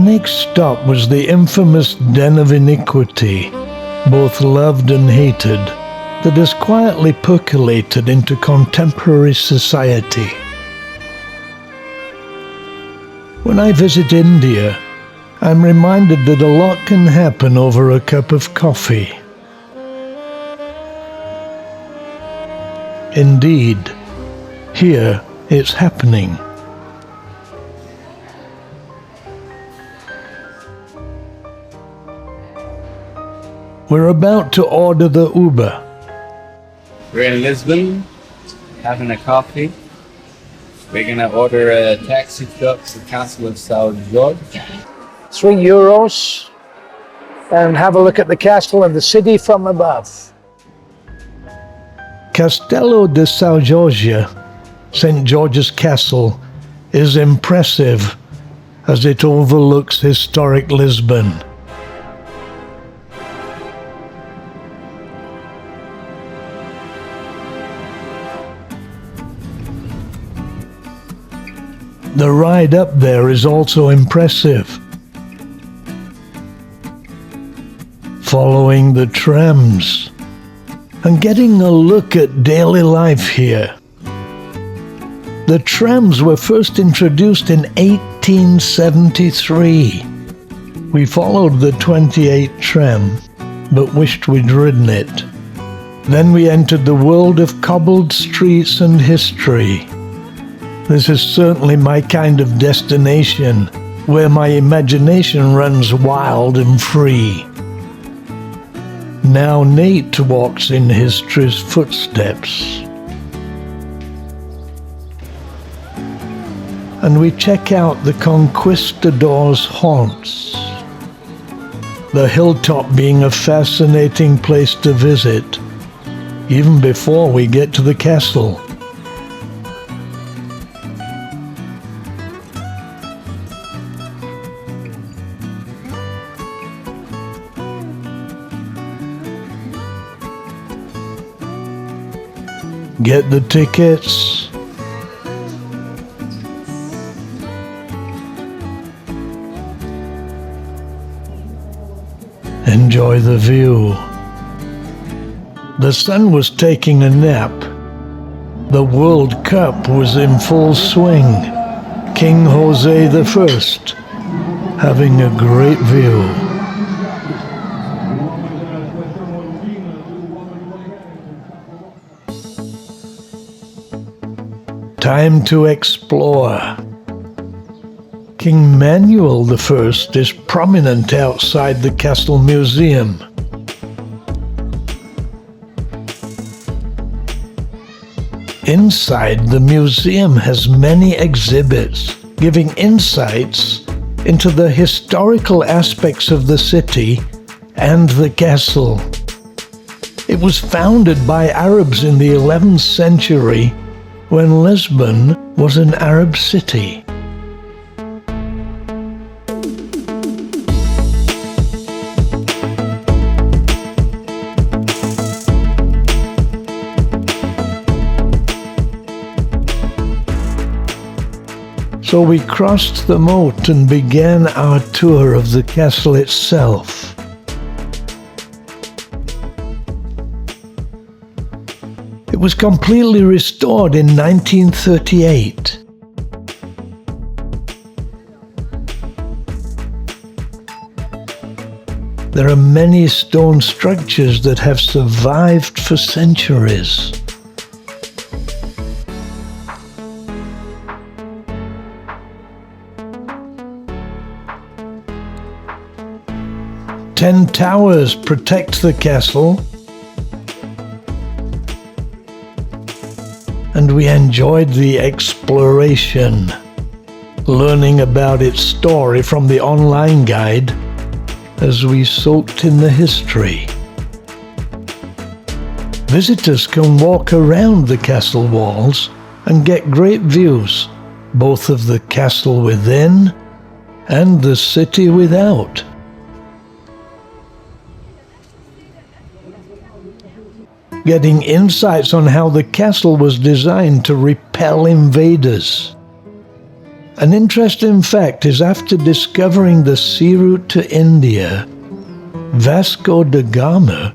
next stop was the infamous Den of Iniquity, both loved and hated, that has quietly percolated into contemporary society. When I visit India, I'm reminded that a lot can happen over a cup of coffee. Indeed, here it's happening. We're about to order the Uber. We're in Lisbon, having a coffee. We're gonna order a taxi truck to the Castle of São Jorge. €3 and have a look at the castle and the city from above. Castello de São Jorge, St. George's Castle, is impressive as it overlooks historic Lisbon. The ride up there is also impressive. Following the trams and getting a look at daily life here. The trams were first introduced in 1873. We followed the 28 tram, but wished we'd ridden it. Then we entered the world of cobbled streets and history. This is certainly my kind of destination, where my imagination runs wild and free. Now Nate walks in history's footsteps. And we check out the conquistadors' haunts. The hilltop being a fascinating place to visit, even before we get to the castle. Get the tickets. Enjoy the view. The sun was taking a nap. The World Cup was in full swing. King Jose I having a great view. Time to explore. King Manuel I is prominent outside the Castle Museum. Inside, the museum has many exhibits, giving insights into the historical aspects of the city and the castle. It was founded by Arabs in the 11th century, when Lisbon was an Arab city. So we crossed the moat and began our tour of the castle itself. It was completely restored in 1938. There are many stone structures that have survived for centuries. Ten towers protect the castle, and we enjoyed the exploration, learning about its story from the online guide as we soaked in the history. Visitors can walk around the castle walls and get great views, both of the castle within and the city without. Getting insights on how the castle was designed to repel invaders. An interesting fact is after discovering the sea route to India, Vasco da Gama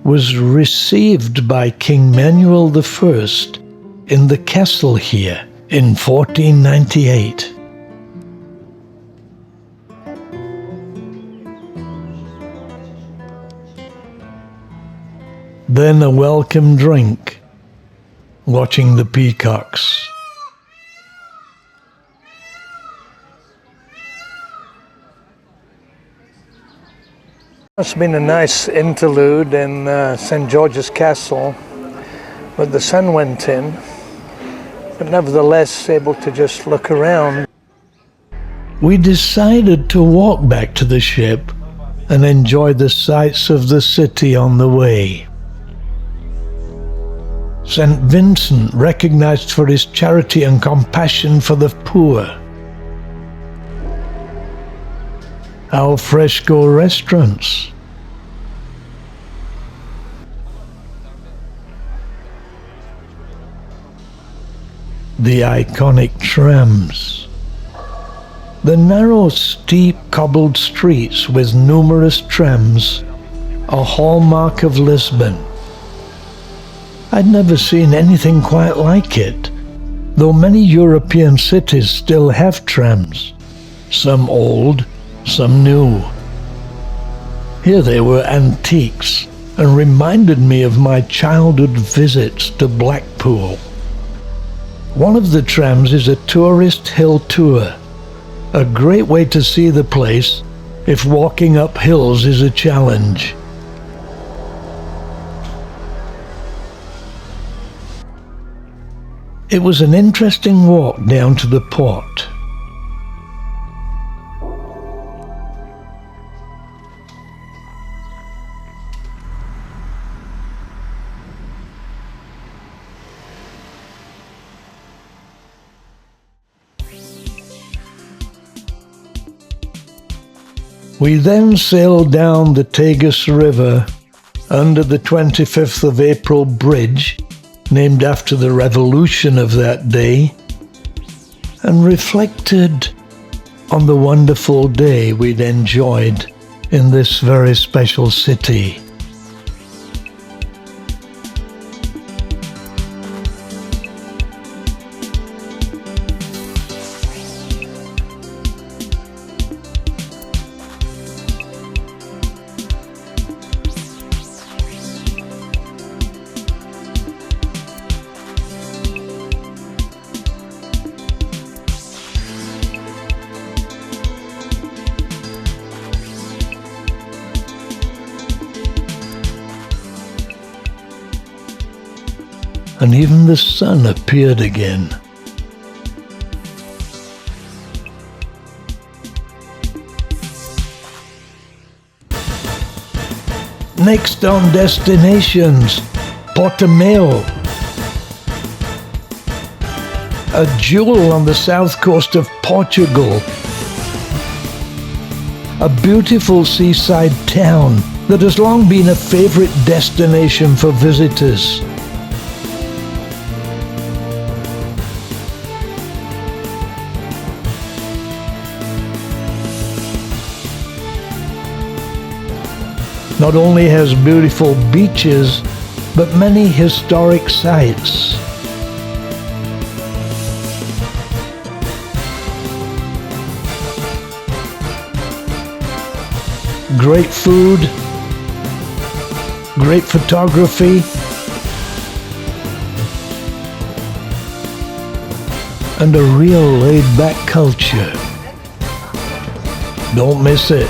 was received by King Manuel I in the castle here in 1498. Then a welcome drink, watching the peacocks. It's been a nice interlude in St. George's Castle, but the sun went in, but nevertheless able to just look around. We decided to walk back to the ship and enjoy the sights of the city on the way. St. Vincent, recognized for his charity and compassion for the poor. Al fresco restaurants. The iconic trams. The narrow, steep, cobbled streets with numerous trams, a hallmark of Lisbon. I'd never seen anything quite like it, though many European cities still have trams, some old, some new. Here they were antiques and reminded me of my childhood visits to Blackpool. One of the trams is a tourist hill tour, a great way to see the place if walking up hills is a challenge. It was an interesting walk down to the port. We then sailed down the Tagus River under the 25th of April bridge, named after the revolution of that day, and reflected on the wonderful day we'd enjoyed in this very special city. And even the sun appeared again. Next on destinations, Portimao, a jewel on the south coast of Portugal, a beautiful seaside town that has long been a favorite destination for visitors. Not only has beautiful beaches, but many historic sites. Great food, great photography, and a real laid-back culture. Don't miss it.